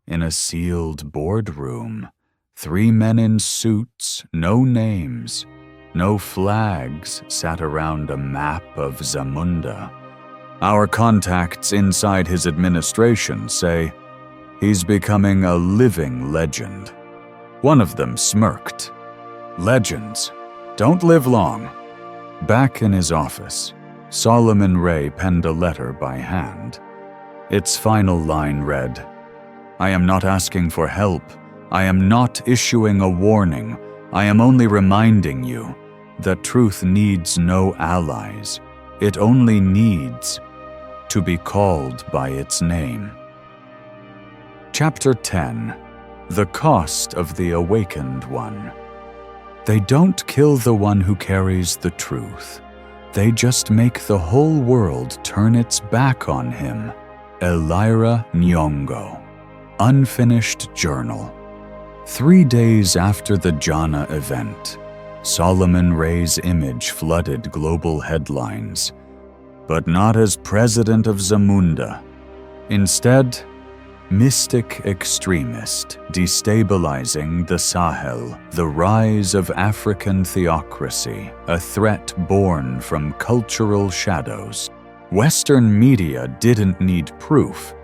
in a sealed boardroom, 3 men in suits, no names, no flags, sat around a map of Zamunda. Our contacts inside his administration say he's becoming a living legend. One of them smirked. "Legends don't live long." Back in his office, Solomon Ray penned a letter by hand. Its final line read, "I am not asking for help. I am not issuing a warning. I am only reminding you that truth needs no allies. It only needs to be called by its name." Chapter 10. The Cost of the Awakened One. They don't kill the one who carries the truth. They just make the whole world turn its back on him. Elira Nyong'o. Unfinished Journal. 3 days after the Jana event, Solomon Ray's image flooded global headlines, but not as president of Zamunda. Instead, mystic extremist destabilizing the Sahel, the rise of African theocracy, a threat born from cultural shadows. Western media didn't need proof,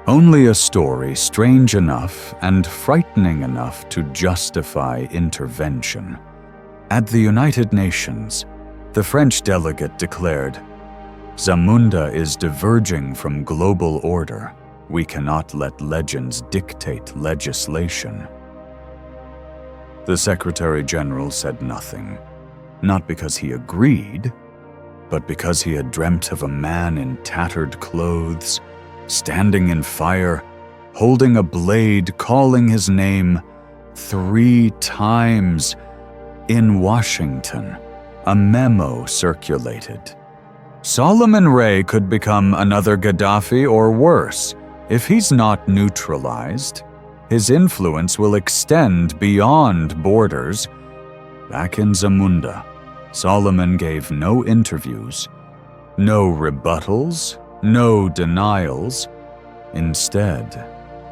only a story strange enough and frightening enough to justify intervention. At the United Nations, the French delegate declared, "Zamunda is diverging from global order. We cannot let legends dictate legislation." The Secretary General said nothing, not because he agreed, but because he had dreamt of a man in tattered clothes, standing in fire, holding a blade, calling his name 3 times. In Washington, a memo circulated. Solomon Ray could become another Gaddafi or worse if he's not neutralized. His influence will extend beyond borders. Back in Zamunda, Solomon gave no interviews, no rebuttals, no denials. Instead,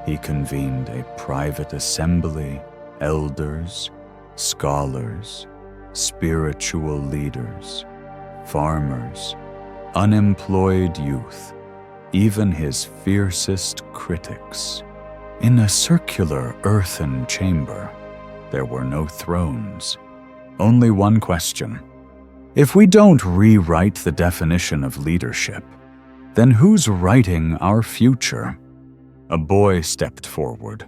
he convened a private assembly, elders, scholars, spiritual leaders, farmers, unemployed youth, even his fiercest critics. In a circular earthen chamber, there were no thrones, only one question. If we don't rewrite the definition of leadership, then who's writing our future? A boy stepped forward.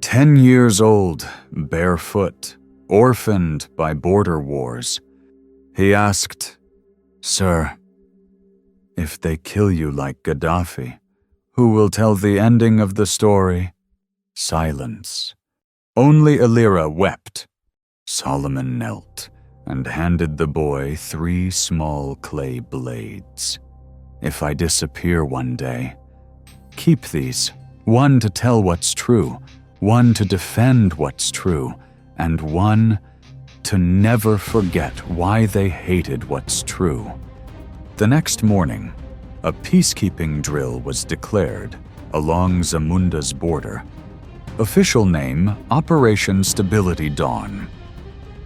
10 years old, barefoot, orphaned by border wars. He asked, "Sir, if they kill you like Gaddafi, who will tell the ending of the story?" Silence. Only Elira wept. Solomon knelt and handed the boy 3 small clay blades. "If I disappear one day, keep these, one to tell what's true, one to defend what's true, and one to never forget why they hated what's true." The next morning, a peacekeeping drill was declared along Zamunda's border. Official name, Operation Stability Dawn.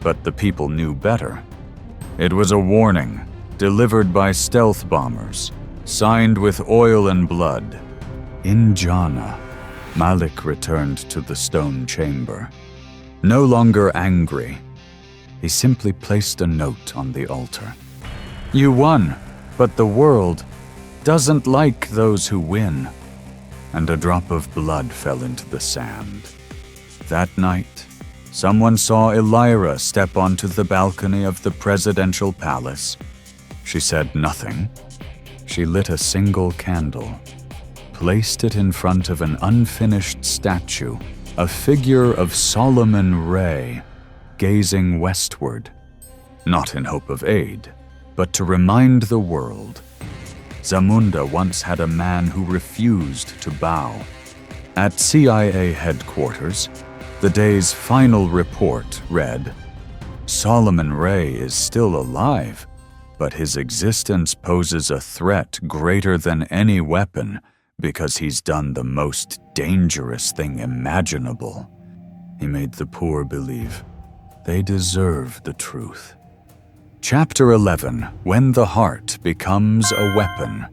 But the people knew better. It was a warning, delivered by stealth bombers, signed with oil and blood. In Jana, Malik returned to the stone chamber. No longer angry, he simply placed a note on the altar. "You won, but the world doesn't like those who win." And a drop of blood fell into the sand. That night, someone saw Elira step onto the balcony of the presidential palace. She said nothing. She lit a single candle, placed it in front of an unfinished statue, a figure of Solomon Ray, gazing westward, not in hope of aid, but to remind the world. Zamunda once had a man who refused to bow. At CIA headquarters, the day's final report read, "Solomon Ray is still alive, but his existence poses a threat greater than any weapon because he's done the most dangerous thing imaginable." He made the poor believe they deserve the truth. Chapter 11, When the Heart Becomes a Weapon.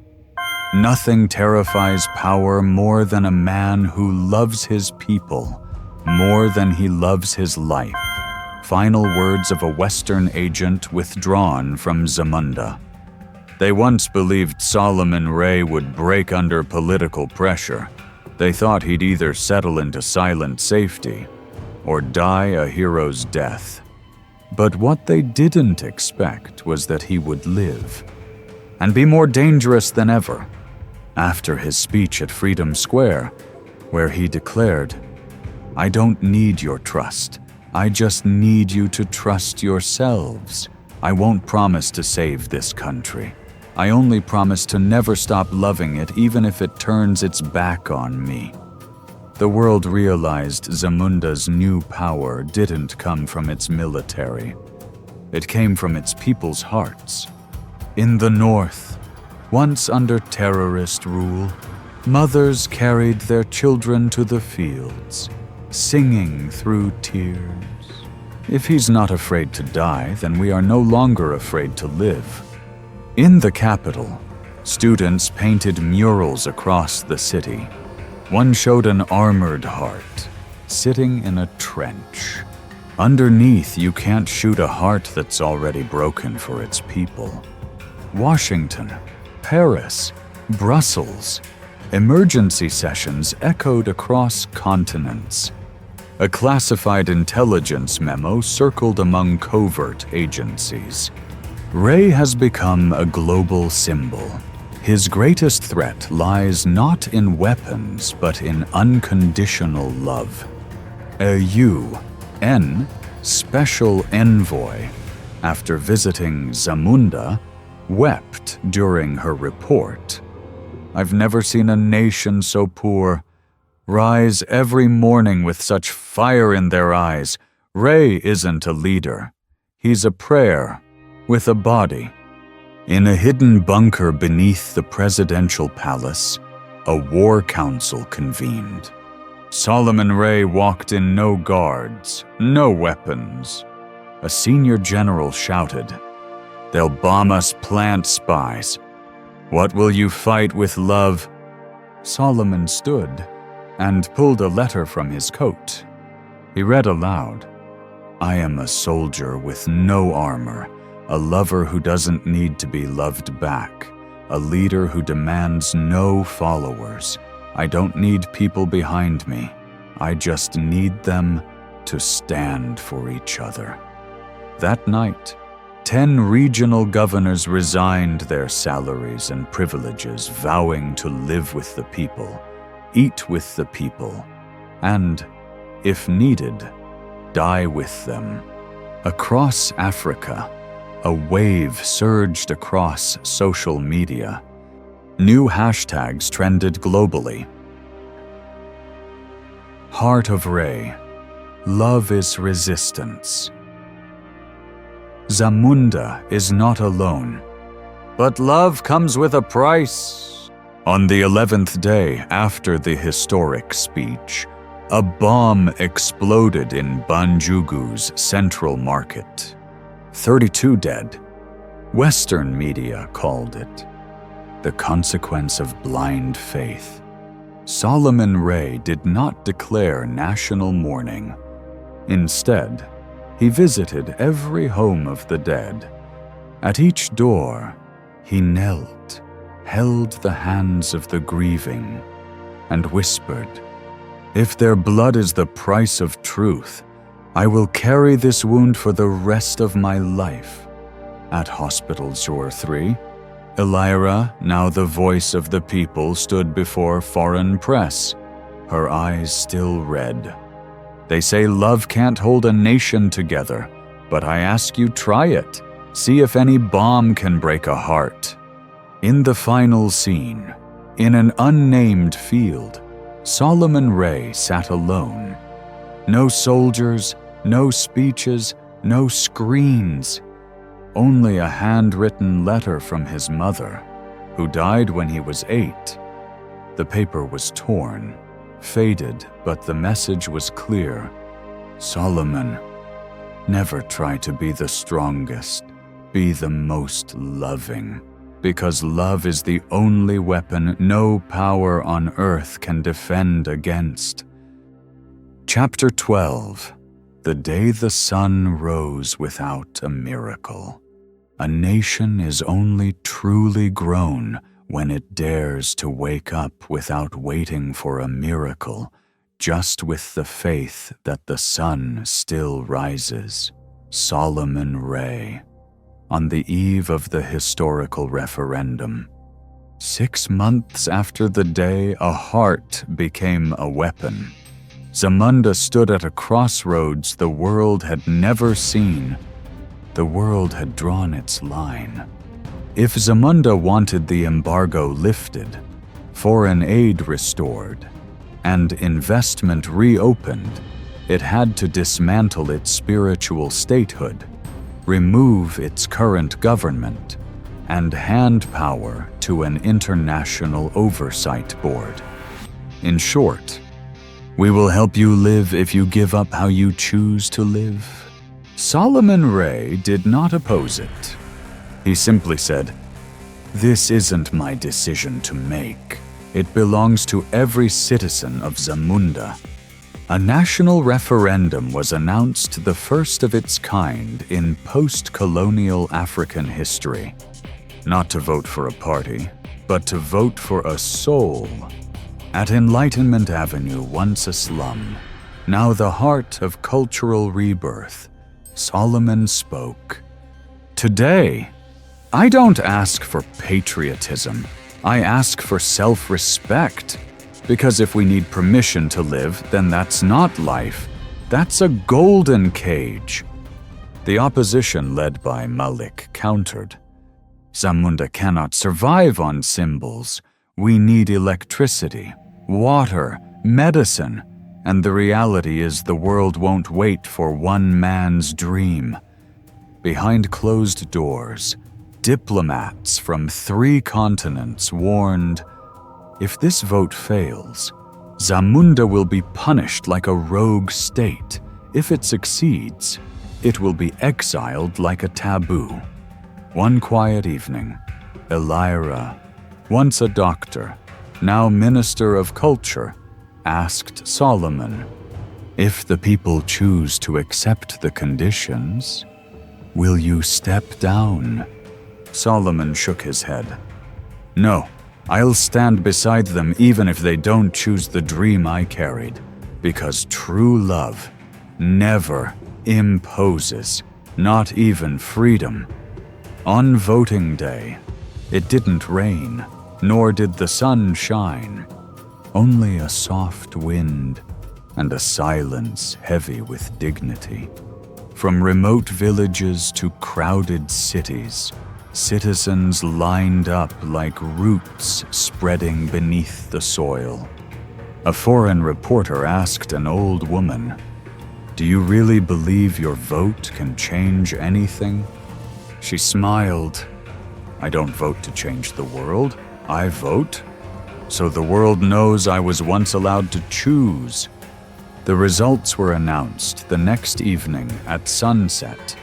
Nothing terrifies power more than a man who loves his people more than he loves his life. Final words of a Western agent withdrawn from Zamunda. They once believed Solomon Ray would break under political pressure. They thought he'd either settle into silent safety or die a hero's death. But what they didn't expect was that he would live and be more dangerous than ever. After his speech at Freedom Square, where he declared, "I don't need your trust. I just need you to trust yourselves. I won't promise to save this country. I only promise to never stop loving it even if it turns its back on me." The world realized Zamunda's new power didn't come from its military. It came from its people's hearts. In the north, once under terrorist rule, mothers carried their children to the fields, singing through tears. If he's not afraid to die, then we are no longer afraid to live. In the capital, students painted murals across the city. One showed an armored heart, sitting in a trench. Underneath, you can't shoot a heart that's already broken for its people. Washington, Paris, Brussels, emergency sessions echoed across continents. A classified intelligence memo circled among covert agencies. Ray has become a global symbol. His greatest threat lies not in weapons, but in unconditional love. A UN special envoy, after visiting Zamunda, wept during her report. "I've never seen a nation so poor, rise every morning with such fire in their eyes. Ray isn't a leader. He's a prayer with a body. In a hidden bunker beneath the presidential palace, a war council convened. Solomon Ray walked in no guards, no weapons. A senior general shouted, "They'll bomb us plant spies. What will you fight with love?" Solomon stood and pulled a letter from his coat. He read aloud, "I am a soldier with no armor, a lover who doesn't need to be loved back, a leader who demands no followers. I don't need people behind me. I just need them to stand for each other." That night, 10 regional governors resigned their salaries and privileges, vowing to live with the people, eat with the people, and, if needed, die with them. Across Africa, a wave surged across social media. New hashtags trended globally. Heart of Ray, love is resistance. Zamunda is not alone, but love comes with a price. On the 11th day after the historic speech, a bomb exploded in Banjugu's central market. 32 dead. Western media called it the consequence of blind faith. Solomon Ray did not declare national mourning. Instead, he visited every home of the dead. At each door, he knelt, held the hands of the grieving, and whispered, "If their blood is the price of truth, I will carry this wound for the rest of my life." At Hospital Jour 3, Elira, now the voice of the people, stood before foreign press, her eyes still red. "They say love can't hold a nation together, but I ask you, try it. See if any bomb can break a heart." In the final scene, in an unnamed field, Solomon Ray sat alone. No soldiers, no speeches, no screens. Only a handwritten letter from his mother, who died when he was 8. The paper was torn, faded, but the message was clear. "Solomon, never try to be the strongest. Be the most loving, because love is the only weapon no power on earth can defend against." Chapter 12. The day the sun rose without a miracle. A nation is only truly grown when it dares to wake up without waiting for a miracle, just with the faith that the sun still rises. Solomon Ray. On the eve of the historical referendum. 6 months after the day a heart became a weapon, Zamunda stood at a crossroads the world had never seen. The world had drawn its line. If Zamunda wanted the embargo lifted, foreign aid restored, and investment reopened, it had to dismantle its spiritual statehood, remove its current government, and hand power to an international oversight board. In short, we will help you live if you give up how you choose to live. Solomon Ray did not oppose it. He simply said, "This isn't my decision to make. It belongs to every citizen of Zamunda." A national referendum was announced, the first of its kind in post-colonial African history. Not to vote for a party, but to vote for a soul. At Enlightenment Avenue, once a slum, now the heart of cultural rebirth, Solomon spoke. "Today, I don't ask for patriotism. I ask for self-respect. Because if we need permission to live, then that's not life. That's a golden cage." The opposition, led by Malik, countered. "Zamunda cannot survive on symbols. We need electricity, water, medicine, and the reality is the world won't wait for one man's dream. Behind closed doors, diplomats from 3 continents warned, if this vote fails, Zamunda will be punished like a rogue state. If it succeeds, it will be exiled like a taboo. One quiet evening, Elira, once a doctor, now minister of culture, asked Solomon, if the people choose to accept the conditions, will you step down? Solomon shook his head. No, I'll stand beside them even if they don't choose the dream I carried, because true love never imposes, not even freedom. On voting day, it didn't rain, nor did the sun shine. Only a soft wind and a silence heavy with dignity. From remote villages to crowded cities, citizens lined up like roots spreading beneath the soil. A foreign reporter asked an old woman, "Do you really believe your vote can change anything?" She smiled. "I don't vote to change the world. I vote so the world knows I was once allowed to choose." The results were announced the next evening at sunset.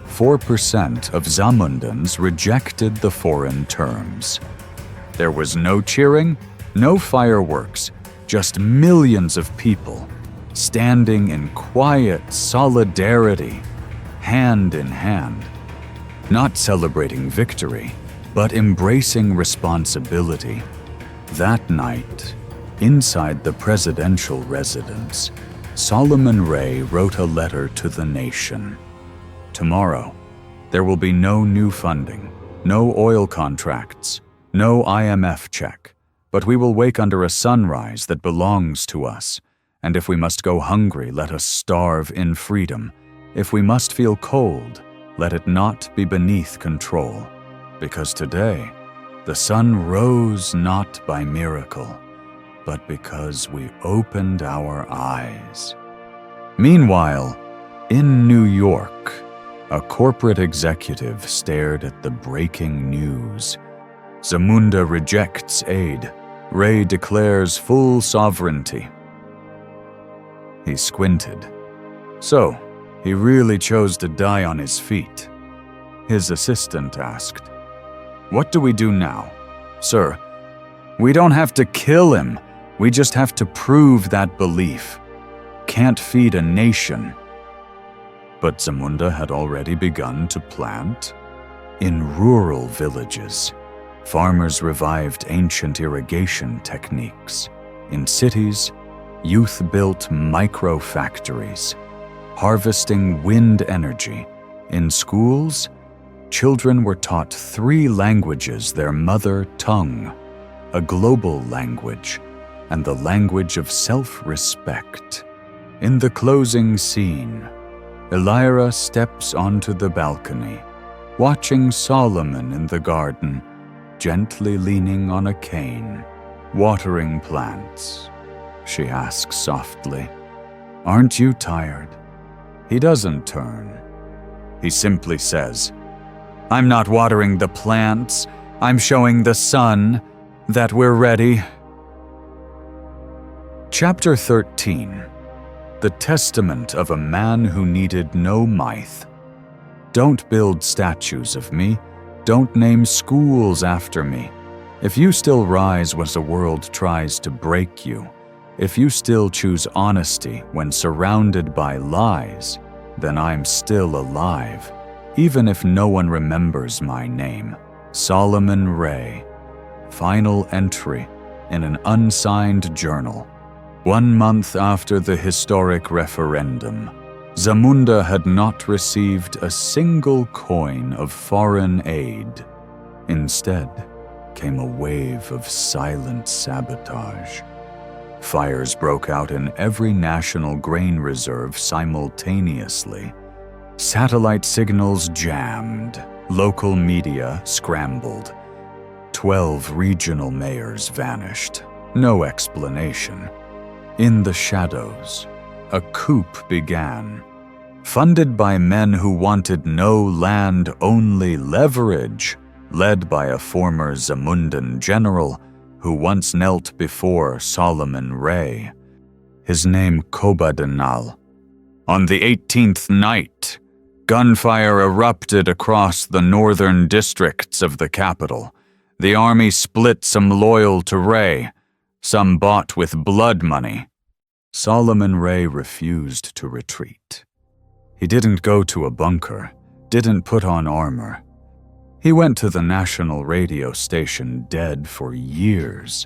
4% of Zamundans rejected the foreign terms. There was no cheering, no fireworks, just millions of people standing in quiet solidarity, hand in hand, not celebrating victory, but embracing responsibility. That night, inside the presidential residence, Solomon Ray wrote a letter to the nation. Tomorrow, there will be no new funding, no oil contracts, no IMF check, but we will wake under a sunrise that belongs to us, and if we must go hungry, let us starve in freedom. If we must feel cold, let it not be beneath control, because today, the sun rose not by miracle, but because we opened our eyes. Meanwhile, in New York, a corporate executive stared at the breaking news. Zamunda rejects aid. Ray declares full sovereignty. He squinted. So, he really chose to die on his feet. His assistant asked, "What do we do now?" "Sir, we don't have to kill him. We just have to prove that belief. Can't feed a nation." But Zamunda had already begun to plant. In rural villages, farmers revived ancient irrigation techniques. In cities, youth built micro-factories, harvesting wind energy. In schools, children were taught 3 languages, their mother tongue, a global language, and the language of self-respect. In the closing scene, Elira steps onto the balcony, watching Solomon in the garden, gently leaning on a cane, watering plants. She asks softly, "Aren't you tired?" He doesn't turn. He simply says, "I'm not watering the plants. I'm showing the sun that we're ready." Chapter 13. The Testament of a Man Who Needed No Myth. Don't build statues of me. Don't name schools after me. If you still rise when the world tries to break you, if you still choose honesty when surrounded by lies, then I'm still alive, even if no one remembers my name. Solomon Ray. Final entry in an unsigned journal. 1 month after the historic referendum, Zamunda had not received a single coin of foreign aid. Instead, came a wave of silent sabotage. Fires broke out in every national grain reserve simultaneously. Satellite signals jammed. Local media scrambled. 12 regional mayors vanished. No explanation. In the shadows, a coup began. Funded by men who wanted no land, only leverage, led by a former Zamundan general who once knelt before Solomon Ray. His name Kobadanal. On the 18th night, gunfire erupted across the northern districts of the capital. The army split, some loyal to Ray, some bought with blood money. Solomon Ray refused to retreat. He didn't go to a bunker, didn't put on armor. He went to the national radio station, dead for years.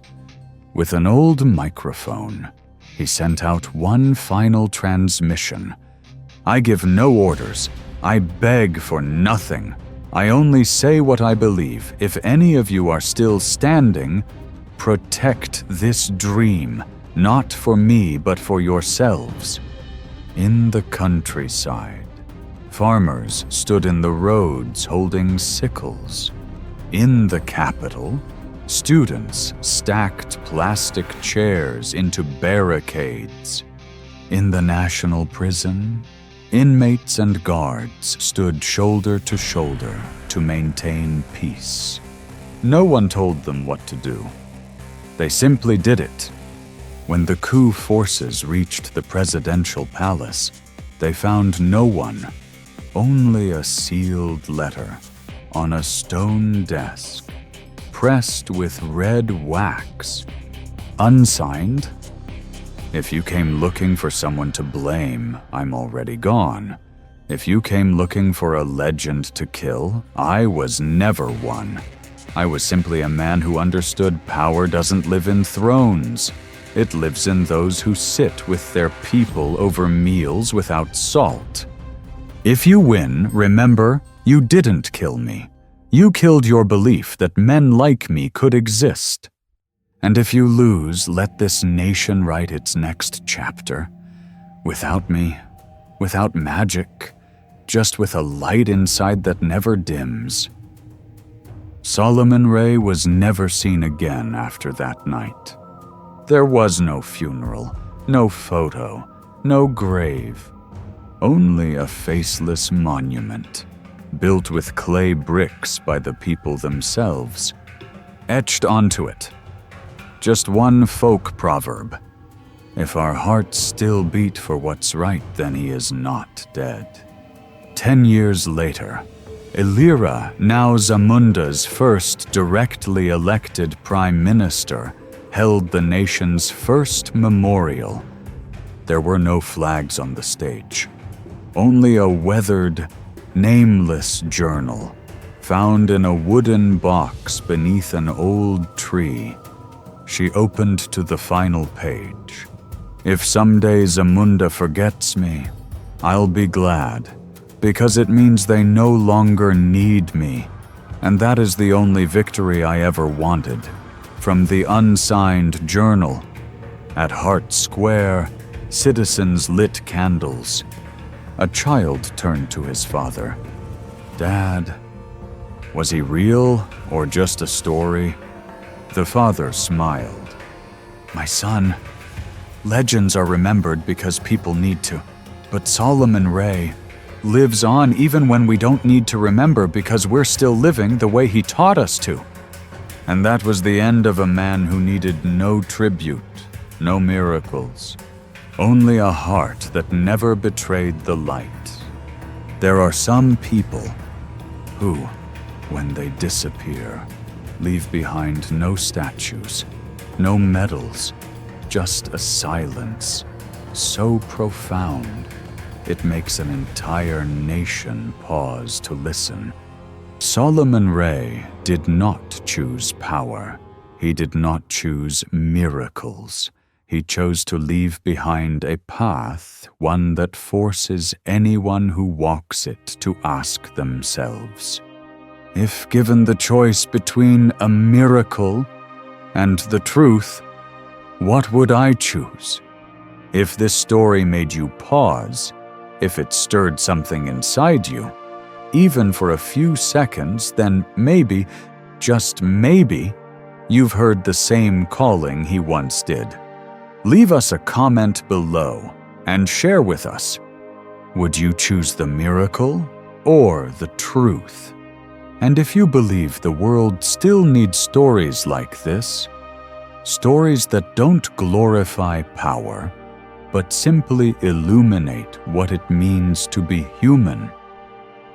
With an old microphone, he sent out one final transmission. I give no orders. I beg for nothing. I only say what I believe. If any of you are still standing, protect this dream, not for me, but for yourselves. In the countryside, farmers stood in the roads holding sickles. In the capital, students stacked plastic chairs into barricades. In the national prison, inmates and guards stood shoulder to shoulder to maintain peace. No one told them what to do. They simply did it. When the coup forces reached the presidential palace, they found no one, only a sealed letter on a stone desk, pressed with red wax, unsigned. If you came looking for someone to blame, I'm already gone. If you came looking for a legend to kill, I was never one. I was simply a man who understood power doesn't live in thrones. It lives in those who sit with their people over meals without salt. If you win, remember, you didn't kill me. You killed your belief that men like me could exist. And if you lose, let this nation write its next chapter. Without me, without magic, just with a light inside that never dims. Solomon Ray was never seen again after that night. There was no funeral, no photo, no grave. Only a faceless monument, built with clay bricks by the people themselves. Etched onto it, just one folk proverb. If our hearts still beat for what's right, then he is not dead. 10 years later, Elira, now Zamunda's first directly elected prime minister, held the nation's first memorial. There were no flags on the stage, only a weathered, nameless journal found in a wooden box beneath an old tree. She opened to the final page. If someday Zamunda forgets me, I'll be glad, because it means they no longer need me, and that is the only victory I ever wanted. From the unsigned journal, at Hart Square, citizens lit candles. A child turned to his father. Dad, was he real or just a story? The father smiled. My son, legends are remembered because people need to, but Solomon Ray lives on even when we don't need to remember because we're still living the way he taught us to. And that was the end of a man who needed no tribute, no miracles, only a heart that never betrayed the light. There are some people who, when they disappear, leave behind no statues, no medals, just a silence so profound it makes an entire nation pause to listen. Solomon Ray did not choose power. He did not choose miracles. He chose to leave behind a path, one that forces anyone who walks it to ask themselves, if given the choice between a miracle and the truth, what would I choose? If this story made you pause, if it stirred something inside you, even for a few seconds, then maybe, just maybe, you've heard the same calling he once did? Leave us a comment below and share with us. Would you choose the miracle or the truth? And if you believe the world still needs stories like this, stories that don't glorify power, but simply illuminate what it means to be human,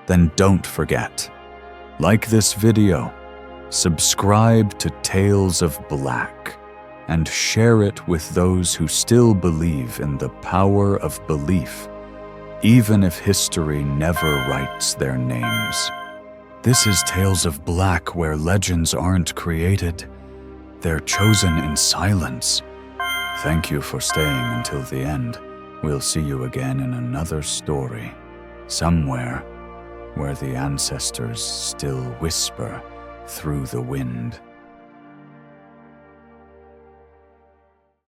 then don't forget, like this video, subscribe to Tales of Black, and share it with those who still believe in the power of belief, even if history never writes their names. This is Tales of Black, where legends aren't created, they're chosen in silence. Thank you for staying until the end. We'll see you again in another story, somewhere where the ancestors still whisper through the wind.